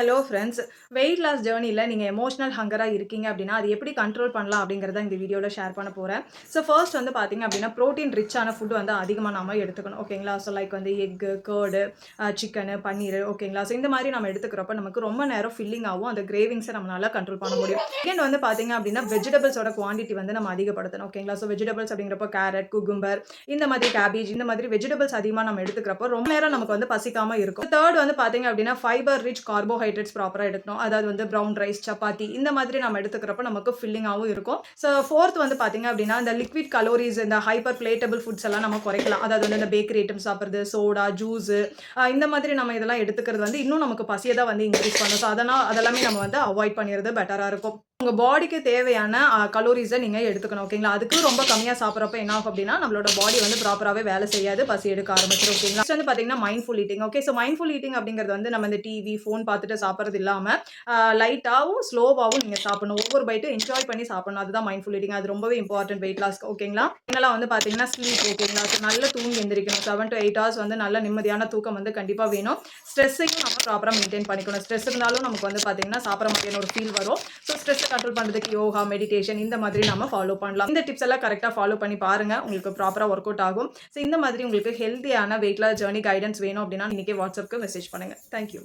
Hello friends. Weight loss ஜர்னில நீங்க emotional ஹங்கரா இருக்கீங்க அப்படின்னா, அது எப்படி கண்ட்ரோல் பண்ணலாம் அப்படிங்கிறத இந்த வீடியோல ஷேர் பண்ண போறேன். ஸோ ஃபர்ஸ்ட் வந்து பார்த்தீங்க அப்படின்னா, புரோட்டீன் ரிச்சான ஃபுட் வந்து அதிகமா நாம எடுத்துக்கணும். ஓகேங்களா? ஸோ லைக் வந்து எக்கு, கர்டு, சிக்கனு, பன்னீர் ஓகேங்களா? ஸோ இந்த மாதிரி நம்ம எடுத்துக்கிறப்ப நமக்கு ரொம்ப நேரம் ஃபில்லிங் ஆகும். அந்த கிரேவிங்ஸ நம்மளால கண்ட்ரோல் பண்ண முடியும். செகண்ட் வந்து பார்த்தீங்க அப்படின்னா, வெஜிடபிள்ஸோட குவான்டிட்டி வந்து நம்ம அதிகப்படுத்தணும். ஓகேங்களா? ஸோ வெஜிடபிள்ஸ் அப்படிங்கிறப்போ கேரட், குக்கும்பர் இந்த மாதிரி கேபேஜ் இந்த மாதிரி வெஜிடபிள்ஸ் அதிகமா நம்ம எடுத்துக்கிறப்போ ரொம்ப நேரம் நமக்கு வந்து பசிக்காம இருக்கும். தேர்ட் வந்து பார்த்தீங்க அப்படின்னா, ஃபைபர் ரிச் கார்போஹைட்ரேட்ஸ் ப்ராப்பரா எடுக்கணும். அதாவது வந்து ப்ரவுன் ரைஸ், சப்பாத்தி இந்த மாதிரி நம்ம எடுத்துக்கிறப்ப நமக்கு ஃபில்லிங்காவும் இருக்கும். ஸோ ஃபோர்த் வந்து பார்த்தீங்க அப்படின்னா, இந்த லிக்விட் கலோரிஸ் இந்த ஹைப்பர் பிளேட்டபிள் ஃபுட்ஸ் எல்லாம் நம்ம குறைக்கலாம். அதாவது வந்து இந்த பேக்கரி ஐட்டம்ஸ் சாப்பிடுறது, சோடா, ஜூஸ் இந்த மாதிரி நம்ம இதெல்லாம் எடுத்துக்கிறது வந்து இன்னும் நமக்கு பசிய தான் வந்து இன்க்ரீஸ் பண்ணும். ஸோ அதெல்லாமே நம்ம வந்து அவாய்ட் பண்ணிறது பெட்டரா இருக்கும். உங்க பாடிக்கு தேவையான கலோரிஸ நீங்க எடுத்துக்கணும். ஓகேங்களா? அதுக்கு ரொம்ப கம்மியா சாப்பிடுறப்ப என்ன ஆகும் அப்படின்னா, நம்மளோட பாடி வந்து ப்ராப்பராவே வேலை செய்யாது. பசி எடுக்க ஆரம்பிச்சிரும். ஓகேங்களா? நெக்ஸ்ட் வந்து பார்த்தீங்கன்னா, mindful eating. Okay. So mindful eating அப்படிங்கிறது வந்து நம்ம இந்த டிவி, ஃபோன் பார்த்துட்டு சாப்பிடுறது இல்லாம, லைட்டாவும், ஸ்லோவாவும் நீங்க சாப்பிடணும். ஒவ்வொரு பைட்டும் என்ஜாய் பண்ணி சாப்பிடணும். அதுதான் மைண்ட்ஃபுல் ஈட்டிங். அது ரொம்பவே இம்பார்ட்டன்ட் வெயிட் லாஸ்க்கு. ஓகேங்களா? இதெல்லாம் வந்து பார்த்தீங்கன்னா, ஸ்லீப் ஓகேங்களா? ஸோ நல்லா தூங்கி எந்திரிக்கணும். 7 to 8 ஹவர்ஸ் வந்து நல்ல நிம்மதியான தூக்கம் வந்து கண்டிப்பா வேணும். ஸ்ட்ரெஸ்ஸையும் நம்ம ப்ராப்பரா மெயின்டெயின் பண்ணிக்கணும். ஸ்ட்ரெஸ் இருந்தாலும் நமக்கு வந்து பார்த்தீங்கன்னா, சாப்பிடுற மாதிரியான ஒரு ஃபீல் வரும். ஸோ ஸ்ட்ரெஸ்ஸ கண்ட்ரோல் பண்றதுக்கு யோகா, மெடிடேஷன் இந்த மாதிரி நம்ம ஃபாலோ பண்ணலாம். இந்த டிப்ஸ் எல்லாம் கரெக்ட்டா ஃபாலோ பண்ணி பாருங்க. உங்களுக்கு ப்ராப்பரா ஒர்க் அவுட் ஆகும். ஸோ இந்த மாதிரி உங்களுக்கு ஹெல்த்தியான வெயிட் லாஸ் ஜர்னி கைடன்ஸ் வேணும் அப்படின்னா, இன்னைக்கே வாட்ஸ்அப்க்கு மெசேஜ் பண்ணுங்க. Thank you.